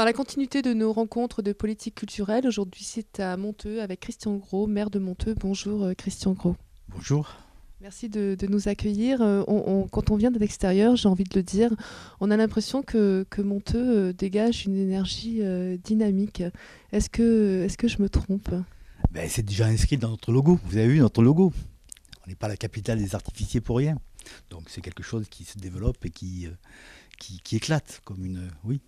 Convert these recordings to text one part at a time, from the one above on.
Dans la continuité de nos rencontres de politique culturelle, aujourd'hui c'est à Monteux avec Christian Gros, maire de Monteux. Bonjour Christian Gros. Bonjour. Merci de nous accueillir. Quand on vient de l'extérieur, j'ai envie de le dire, on a l'impression que Monteux dégage une énergie dynamique. Est-ce que je me trompe? Ben, c'est déjà inscrit dans notre logo. Vous avez vu notre logo. On n'est pas la capitale des artificiers pour rien. Donc c'est quelque chose qui se développe et qui éclate comme une... Oui,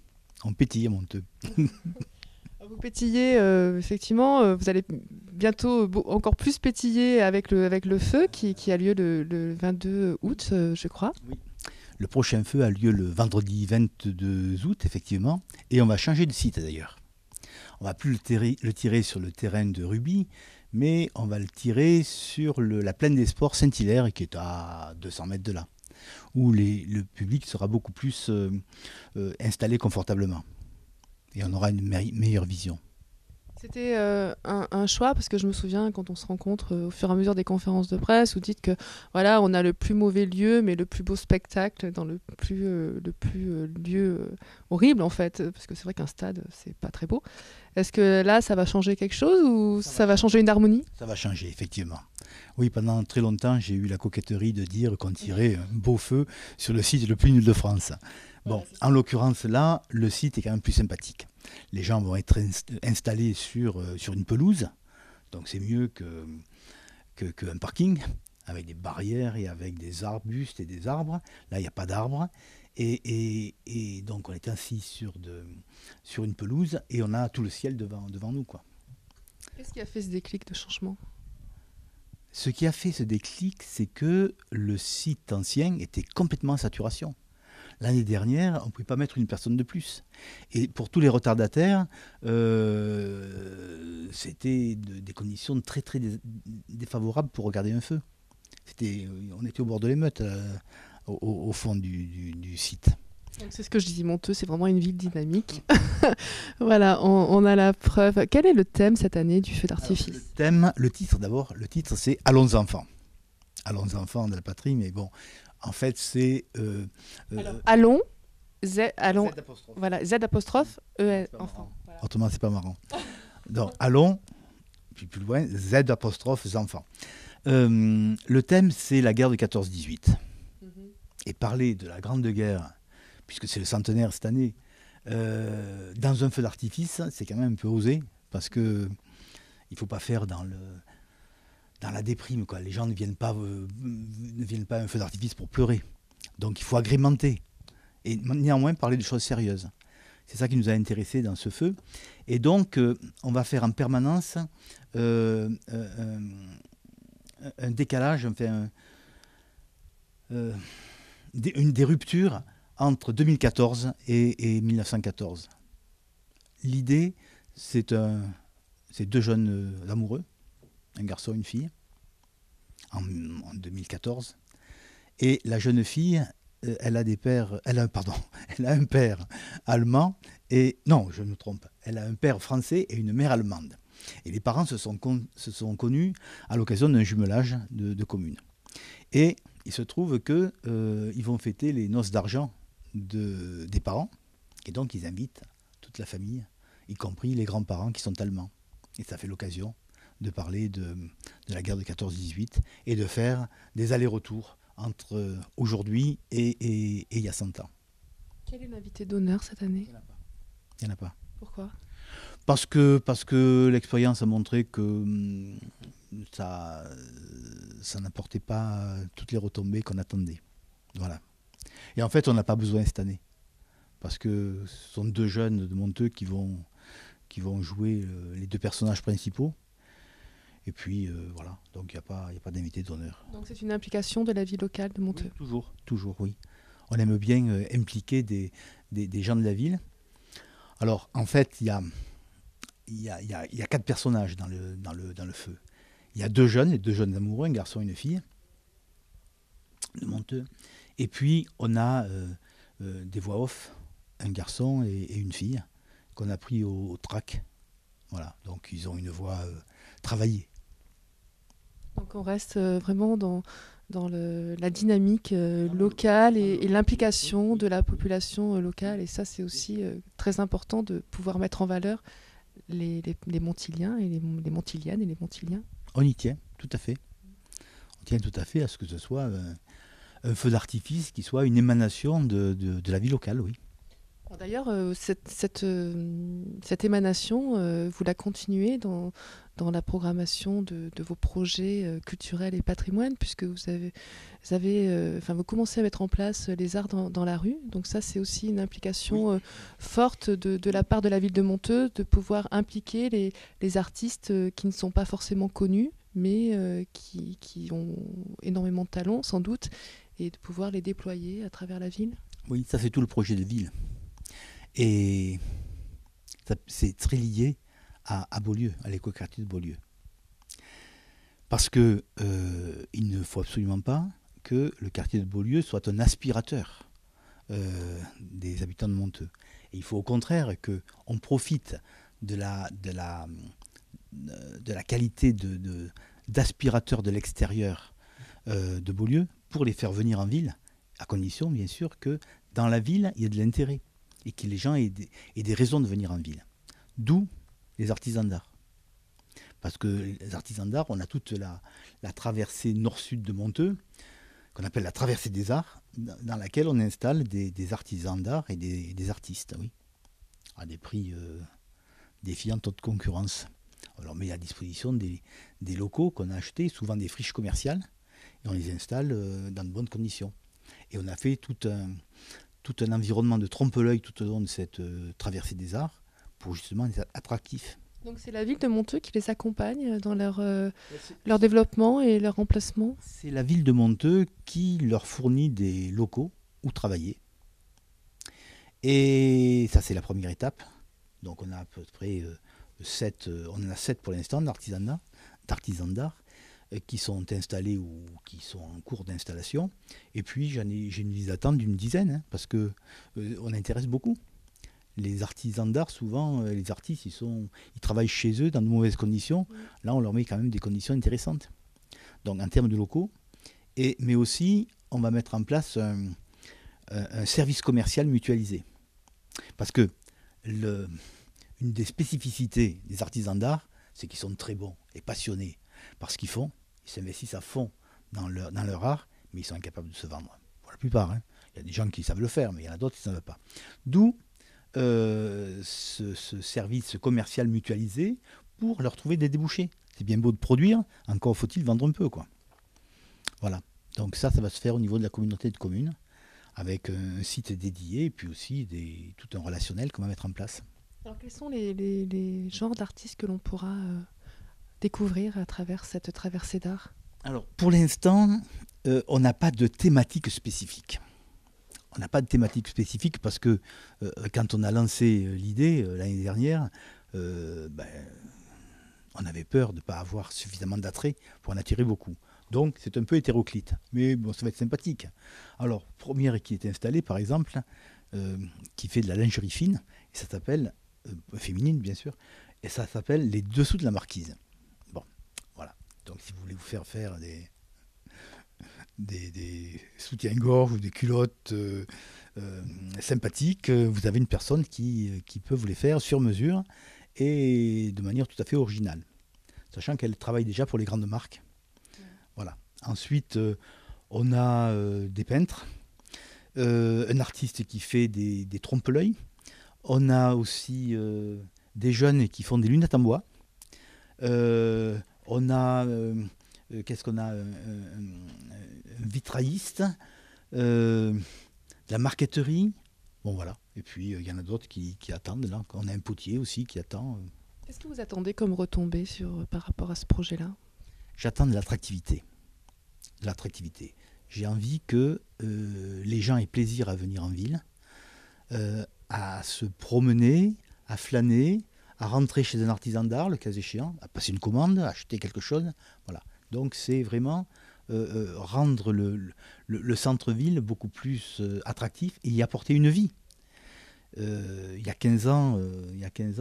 on pétille à Monteux. Vous pétillez, effectivement, vous allez bientôt encore plus pétiller avec le feu qui a lieu le 22 août, je crois. Oui. Le prochain feu a lieu le vendredi 22 août, effectivement, et on va changer de site d'ailleurs. On va plus le tirer sur le terrain de Ruby, mais on va le tirer sur la plaine des sports Saint-Hilaire, qui est à 200 mètres de là, où le public sera beaucoup plus installé confortablement. Et on aura une meilleure vision. C'était un choix parce que je me souviens quand on se rencontre au fur et à mesure des conférences de presse, vous dites que voilà, on a le plus mauvais lieu mais le plus beau spectacle dans le plus lieu horrible en fait, parce que c'est vrai qu'un stade c'est pas très beau. Est-ce que là ça va changer quelque chose ou ça va changer une harmonie? Ça va changer, effectivement. Oui, pendant très longtemps, j'ai eu la coquetterie de dire qu'on tirait un beau feu sur le site le plus nul de France. Bon, en l'occurrence, là, le site est quand même plus sympathique. Les gens vont être installés sur une pelouse, donc c'est mieux qu'un parking, avec des barrières et avec des arbustes et des arbres. Là, il n'y a pas d'arbres. Et donc, on est assis sur une pelouse et on a tout le ciel devant nous, quoi. Qu'est-ce qui a fait ce déclic de changement? Ce qui a fait ce déclic, c'est que le site ancien était complètement en saturation. L'année dernière, on ne pouvait pas mettre une personne de plus. Et pour tous les retardataires, c'était des conditions très très défavorables pour regarder un feu. On était au bord de l'émeute, au fond du site. Donc, c'est ce que je dis, Monteux, c'est vraiment une ville dynamique. Voilà, on a la preuve. Quel est le thème cette année du feu d'artifice? Le titre c'est Allons enfants. Allons enfants de la patrie, mais bon, en fait c'est... Allons, allons, Z apostrophe. voilà, Z apostrophe, E, C'est pas enfant. marrant. Voilà. Autrement, c'est pas marrant. Donc, allons, puis plus loin, Z apostrophe enfants. Le thème, c'est la guerre de 14-18. Et parler de la Grande Guerre, puisque c'est le centenaire cette année, dans un feu d'artifice, c'est quand même un peu osé, parce que il ne faut pas faire dans la déprime, quoi. Les gens ne viennent pas à un feu d'artifice pour pleurer. Donc il faut agrémenter. Et néanmoins parler de choses sérieuses. C'est ça qui nous a intéressés dans ce feu. Et donc, on va faire en permanence un décalage, enfin, des ruptures entre 2014 et 1914. L'idée, c'est deux jeunes amoureux, un garçon et une fille, en 2014. Et la jeune fille, elle a un père allemand et non, je me trompe. Elle a un père français et une mère allemande. Et les parents se sont connus à l'occasion d'un jumelage de communes. Et il se trouve que ils vont fêter les noces d'argent des parents, et donc ils invitent toute la famille, y compris les grands-parents qui sont allemands. Et ça fait l'occasion de parler de la guerre de 14-18 et de faire des allers-retours entre aujourd'hui et il y a 100 ans. Quel est l'invité d'honneur cette année? Il n'y en a pas. Pourquoi? Parce que l'expérience a montré que ça n'apportait pas toutes les retombées qu'on attendait. Voilà. Et en fait, on n'a pas besoin cette année. Parce que ce sont deux jeunes de Monteux qui vont jouer les deux personnages principaux. Et puis voilà, donc il n'y a pas d'invité d'honneur. Donc c'est une implication de la vie locale de Monteux. Oui, toujours, oui. On aime bien impliquer des gens de la ville. Alors en fait, il y a 4 personnages dans le feu. Il y a les deux jeunes amoureux, un garçon et une fille, de Monteux. Et puis on a des voix off, un garçon et une fille, qu'on a pris au track. Voilà, donc ils ont une voix travaillée. Donc on reste vraiment dans la dynamique locale et l'implication de la population locale. Et ça, c'est aussi très important de pouvoir mettre en valeur les Montiliens et les Montiliennes et les Montiliens. On y tient, tout à fait. On tient tout à fait à ce que ce soit un feu d'artifice qui soit une émanation de la vie locale, oui. D'ailleurs, cette émanation, vous la continuez dans la programmation de vos projets culturels et patrimoine, puisque vous commencez à mettre en place les arts dans la rue. Donc ça, c'est aussi une implication forte de la part de la ville de Monteux, de pouvoir impliquer les artistes qui ne sont pas forcément connus, mais qui ont énormément de talent, sans doute, et de pouvoir les déployer à travers la ville. Oui, ça c'est tout le projet de ville. Et c'est très lié à Beaulieu, à l'écoquartier de Beaulieu. Parce que il ne faut absolument pas que le quartier de Beaulieu soit un aspirateur des habitants de Monteux. Et il faut au contraire qu'on profite de la qualité d'aspirateur de l'extérieur de Beaulieu pour les faire venir en ville, à condition bien sûr que dans la ville il y ait de l'intérêt et que les gens aient des raisons de venir en ville. D'où les artisans d'art. Parce que les artisans d'art, on a toute la traversée nord-sud de Monteux, qu'on appelle la traversée des arts, dans laquelle on installe des artisans d'art et des artistes, oui, à des prix défiant toute concurrence. On leur met à disposition des locaux qu'on a achetés, souvent des friches commerciales, et on les installe dans de bonnes conditions. Et on a fait tout un environnement de trompe-l'œil tout au long de cette traversée des arts pour justement être attractif. Donc c'est la ville de Monteux qui les accompagne dans leur développement et leur emplacement. C'est la ville de Monteux qui leur fournit des locaux où travailler. Et ça c'est la première étape. Donc on a à peu près 7 pour l'instant d'artisans d'art qui sont installés ou qui sont en cours d'installation. Et puis j'ai une liste d'attente d'une dizaine, parce qu'on intéresse beaucoup. Les artisans d'art, souvent, les artistes, ils travaillent chez eux dans de mauvaises conditions. Là, on leur met quand même des conditions intéressantes. Donc en termes de locaux, mais aussi, on va mettre en place un service commercial mutualisé. Parce que une des spécificités des artisans d'art, c'est qu'ils sont très bons et passionnés par ce qu'ils font. Ils s'investissent à fond dans leur art, mais ils sont incapables de se vendre. Pour la plupart, hein. Il y a des gens qui savent le faire, mais il y en a d'autres qui ne savent pas. D'où ce service commercial mutualisé pour leur trouver des débouchés. C'est bien beau de produire, encore faut-il vendre un peu, quoi. Voilà. Donc ça va se faire au niveau de la communauté de communes, avec un site dédié, et puis aussi tout un relationnel qu'on va mettre en place. Alors quels sont les genres d'artistes que l'on pourra découvrir à travers cette traversée d'art? Alors, pour l'instant, on n'a pas de thématique spécifique. On n'a pas de thématique spécifique parce que quand on a lancé l'idée l'année dernière, on avait peur de ne pas avoir suffisamment d'attrait pour en attirer beaucoup. Donc, c'est un peu hétéroclite. Mais bon, ça va être sympathique. Alors, première qui est installée, par exemple, qui fait de la lingerie fine, et ça s'appelle, féminine bien sûr, et ça s'appelle Les Dessous de la Marquise. Donc si vous voulez vous faire des soutiens-gorge ou des culottes sympathiques, vous avez une personne qui peut vous les faire sur mesure et de manière tout à fait originale. Sachant qu'elle travaille déjà pour les grandes marques. Voilà. Ensuite, on a des peintres, un artiste qui fait des trompe-l'œil. On a aussi des jeunes qui font des lunettes en bois. On a, qu'est-ce qu'on a, un vitrailliste, de la marqueterie. Bon voilà. Et puis il y en a d'autres qui attendent là. On a un potier aussi qui attend. Qu'est-ce que vous attendez comme retombée par rapport à ce projet-là? J'attends de l'attractivité. J'ai envie que les gens aient plaisir à venir en ville, à se promener, à flâner, à rentrer chez un artisan d'art, le cas échéant, à passer une commande, à acheter quelque chose. Voilà. Donc c'est vraiment rendre le centre-ville beaucoup plus attractif et y apporter une vie. Il y a 15 ans,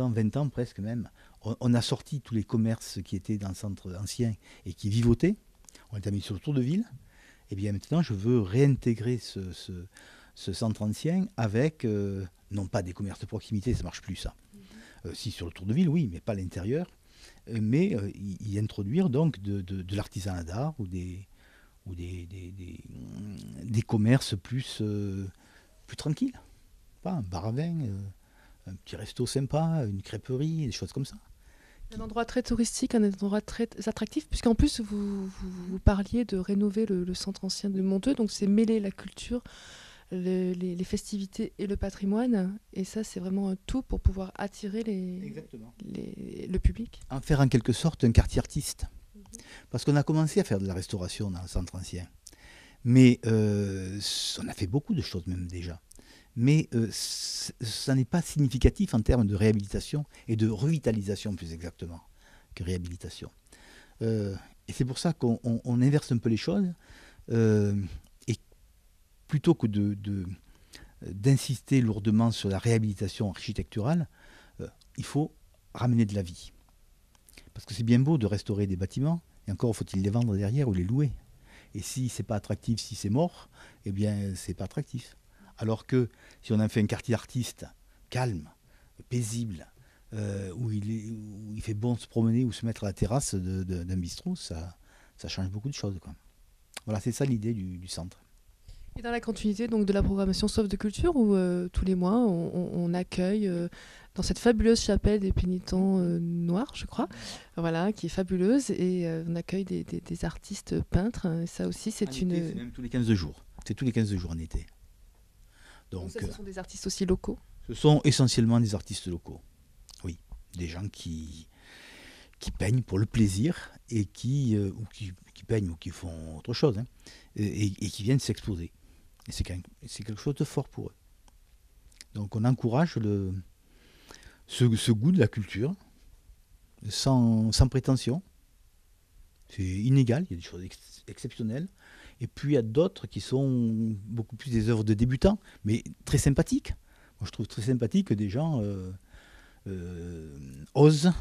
20 ans presque même, on a sorti tous les commerces qui étaient dans le centre ancien et qui vivotaient. On les a mis sur le tour de ville. Et bien maintenant, je veux réintégrer ce centre ancien avec, non pas des commerces de proximité, ça ne marche plus ça. Si sur le tour de ville, oui, mais pas à l'intérieur. Mais y introduire donc de l'artisanat d'art ou des commerces plus tranquilles. Pas un bar à vin, un petit resto sympa, une crêperie, des choses comme ça. Un endroit très touristique, un endroit très attractif, puisqu'en plus vous parliez de rénover le centre ancien de Monteux, donc c'est mêler la culture, les festivités et le patrimoine, et ça c'est vraiment un tout pour pouvoir attirer le public. En faire en quelque sorte un quartier artiste. Parce qu'on a commencé à faire de la restauration dans le centre ancien. Mais on a fait beaucoup de choses même déjà. Mais ça n'est pas significatif en termes de réhabilitation et de revitalisation plus exactement que réhabilitation. Et c'est pour ça qu'on inverse un peu les choses. Et plutôt que d'insister lourdement sur la réhabilitation architecturale, il faut ramener de la vie. Parce que c'est bien beau de restaurer des bâtiments, et encore faut-il les vendre derrière ou les louer. Et si c'est pas attractif, si c'est mort, eh bien c'est pas attractif. Alors que si on a fait un quartier artiste calme, paisible, où il fait bon se promener ou se mettre à la terrasse d'un bistrot, ça change beaucoup de choses, quoi. Voilà, c'est ça l'idée du centre. Et dans la continuité donc, de la programmation Soif de Culture, où tous les mois on accueille dans cette fabuleuse chapelle des pénitents noirs, je crois, voilà, qui est fabuleuse, et on accueille des artistes peintres. Et ça aussi, c'est une. C'est même tous les 15 jours. C'est tous les 15 jours en été. Donc ça, ce sont des artistes aussi locaux. Ce sont essentiellement des artistes locaux. Oui, des gens qui peignent pour le plaisir et qui peignent ou qui font autre chose, hein, et qui viennent s'exposer. Et c'est quelque chose de fort pour eux. Donc on encourage ce goût de la culture sans prétention. C'est inégal, il y a des choses exceptionnelles. Et puis il y a d'autres qui sont beaucoup plus des œuvres de débutants, mais très sympathiques. Moi je trouve très sympathique que des gens osent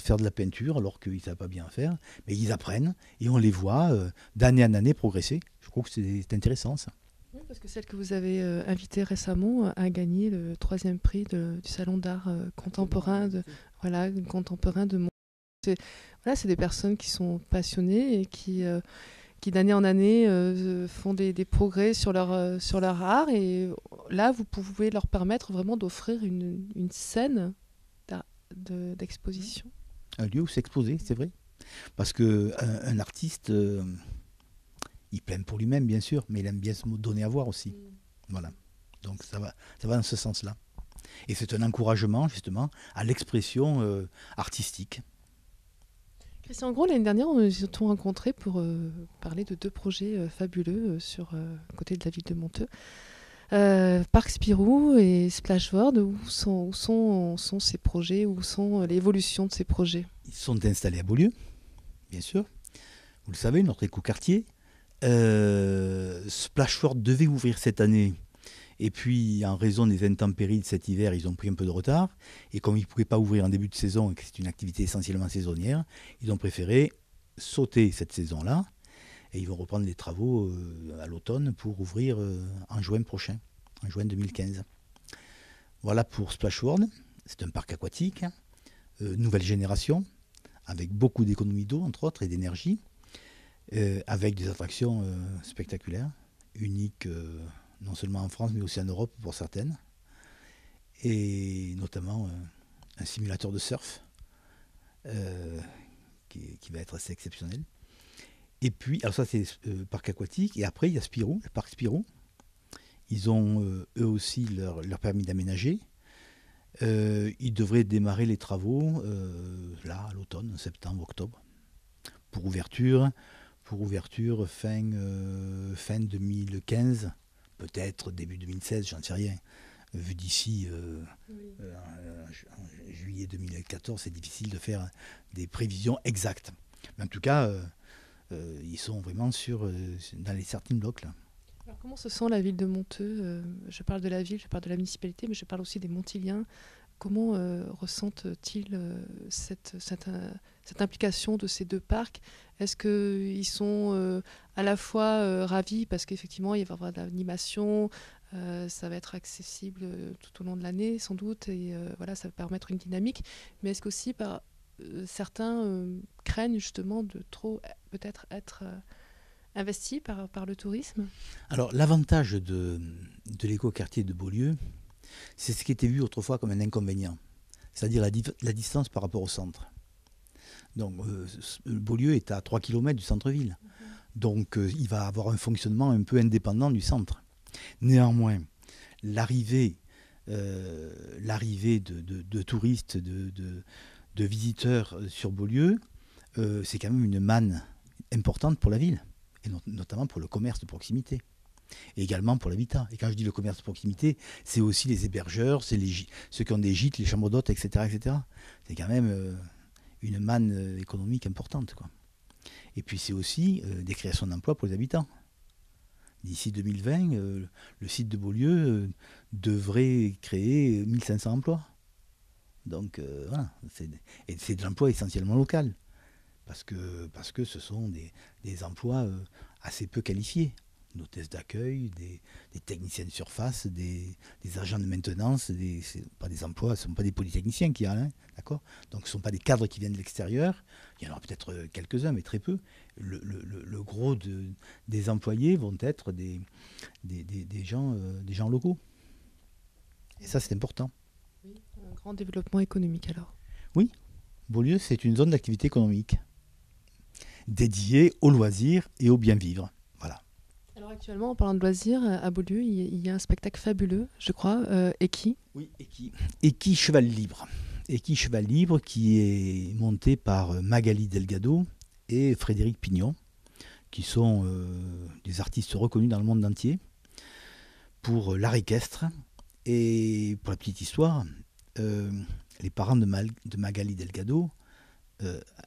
faire de la peinture alors qu'ils ne savent pas bien faire, mais ils apprennent et on les voit d'année en année progresser. Je trouve que c'est intéressant ça. Oui, parce que celle que vous avez invitée récemment a gagné le 3e prix du Salon d'art contemporain contemporain de Monteux. Voilà, c'est des personnes qui sont passionnées et qui d'année en année font des progrès sur leur art, et là vous pouvez leur permettre vraiment d'offrir une scène d'exposition. Un lieu où s'exposer, c'est vrai. Parce qu'un artiste, il plaît pour lui-même bien sûr, mais il aime bien se donner à voir aussi. Voilà. Donc ça va dans ce sens-là. Et c'est un encouragement justement à l'expression artistique. Christian Gros, l'année dernière, on nous a rencontrés pour parler de 2 projets fabuleux à côté de la ville de Monteux. Parc Spirou et Splashboard, où sont ces projets, où sont l'évolution de ces projets? Ils sont installés à Beaulieu, bien sûr. Vous le savez, notre écoquartier. Splashboard devait ouvrir cette année. Et puis, en raison des intempéries de cet hiver, ils ont pris un peu de retard. Et comme ils ne pouvaient pas ouvrir en début de saison et que c'est une activité essentiellement saisonnière, ils ont préféré sauter cette saison-là. Et ils vont reprendre les travaux à l'automne pour ouvrir en juin prochain, en juin 2015. Voilà pour Splash World. C'est un parc aquatique, nouvelle génération, avec beaucoup d'économies d'eau, entre autres, et d'énergie, avec des attractions spectaculaires, uniques non seulement en France, mais aussi en Europe pour certaines, et notamment un simulateur de surf qui va être assez exceptionnel. Et puis, alors ça c'est le parc aquatique, et après il y a Spirou, le parc Spirou. Ils ont eux aussi leur permis d'aménager. Ils devraient démarrer les travaux là, à l'automne, septembre, octobre, pour ouverture fin 2015, peut-être début 2016, j'en sais rien. Vu d'ici en juillet 2014, c'est difficile de faire des prévisions exactes. Mais en tout cas, ils sont vraiment dans les starting blocks là. Alors, comment se sent la ville de Monteux? Je parle de la ville, je parle de la municipalité, mais je parle aussi des Montiliens. Comment ressentent-ils cette implication de ces 2 parcs? Est-ce qu'ils sont à la fois ravis parce qu'effectivement, il va y avoir de l'animation, ça va être accessible tout au long de l'année, sans doute, et voilà, ça va permettre une dynamique. Mais est-ce qu'aussi, certains craignent justement de trop peut-être être investis par le tourisme? Alors, l'avantage de l'écoquartier de Beaulieu, c'est ce qui était vu autrefois comme un inconvénient, c'est-à-dire la distance par rapport au centre. Donc, Beaulieu est à 3 km du centre-ville. Donc, il va avoir un fonctionnement un peu indépendant du centre. Néanmoins, l'arrivée de touristes, de visiteurs sur Beaulieu, c'est quand même une manne importante pour la ville, et notamment pour le commerce de proximité, et également pour l'habitat. Et quand je dis le commerce de proximité, c'est aussi les hébergeurs, c'est ceux qui ont des gîtes, les chambres d'hôtes, etc., etc. C'est quand même une manne économique importante, quoi. Et puis c'est aussi des créations d'emplois pour les habitants. D'ici 2020, le site de Beaulieu devrait créer 1500 emplois. Donc voilà, c'est de l'emploi essentiellement local, parce que ce sont des emplois assez peu qualifiés. D'hôtesses d'accueil, des techniciens de surface, des agents de maintenance, pas des emplois, ce ne sont pas des polytechniciens qui ont, d'accord. Donc ce ne sont pas des cadres qui viennent de l'extérieur. Il y en aura peut-être quelques-uns, mais très peu. Le gros des employés vont être des gens locaux. Et ça, c'est important. Oui, un grand développement économique alors. Oui, Beaulieu, c'est une zone d'activité économique dédiée aux loisirs et au bien vivre. Voilà. Alors actuellement, en parlant de loisirs, à Beaulieu, il y a un spectacle fabuleux, je crois, Eki. Oui, Eki Cheval Libre. Eki Cheval Libre qui est monté par Magali Delgado et Frédéric Pignon, qui sont des artistes reconnus dans le monde entier pour l'art équestre. Et pour la petite histoire, les parents de Magali Delgado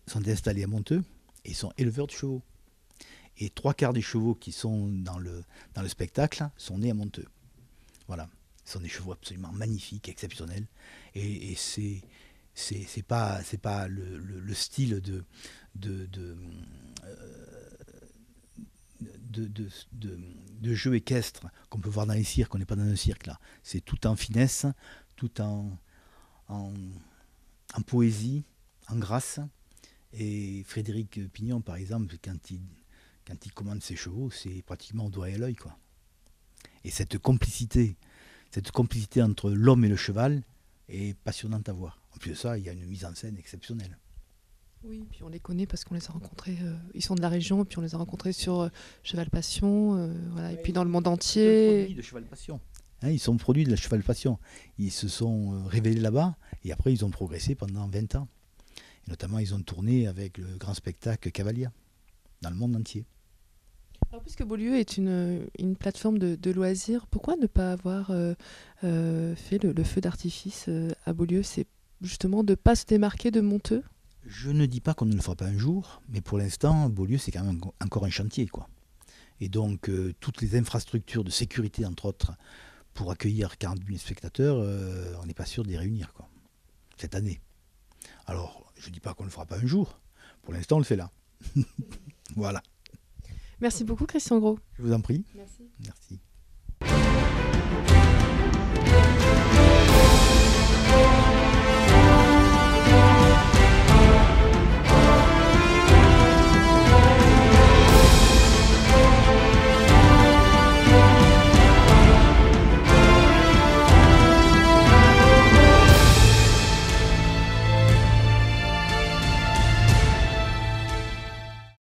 sont installés à Monteux et sont éleveurs de chevaux. Et 3/4 des chevaux qui sont dans le spectacle sont nés à Monteux. Voilà. Ce sont des chevaux absolument magnifiques, exceptionnels. Et c'est pas le style de jeu équestre qu'on peut voir dans les cirques. On n'est pas dans un cirque là. C'est tout en finesse, tout en poésie, en grâce. Et Frédéric Pignon, par exemple, quand il commande ses chevaux, c'est pratiquement au doigt et à l'œil, quoi. Et cette complicité entre l'homme et le cheval est passionnante à voir. En plus de ça, il y a une mise en scène exceptionnelle. Oui, puis on les connaît parce qu'on les a rencontrés, ils sont de la région, et puis on les a rencontrés sur Cheval Passion, voilà, et puis dans le monde entier. Produits de Cheval Passion. Ils sont produits de la Cheval Passion. Ils se sont révélés là-bas, et après ils ont progressé pendant 20 ans. Et notamment, ils ont tourné avec le grand spectacle Cavalia, dans le monde entier. Alors, puisque Beaulieu est une plateforme de loisirs, pourquoi ne pas avoir fait le feu d'artifice à Beaulieu? C'est justement de ne pas se démarquer de Monteux? Je ne dis pas qu'on ne le fera pas un jour, mais pour l'instant, Beaulieu, c'est quand même encore un chantier, quoi. Et donc, toutes les infrastructures de sécurité, entre autres, pour accueillir 40 000 spectateurs, on n'est pas sûr de les réunir, quoi, cette année. Alors, je ne dis pas qu'on ne le fera pas un jour. Pour l'instant, on le fait là. Voilà. Merci beaucoup, Christian Gros. Je vous en prie. Merci. Merci.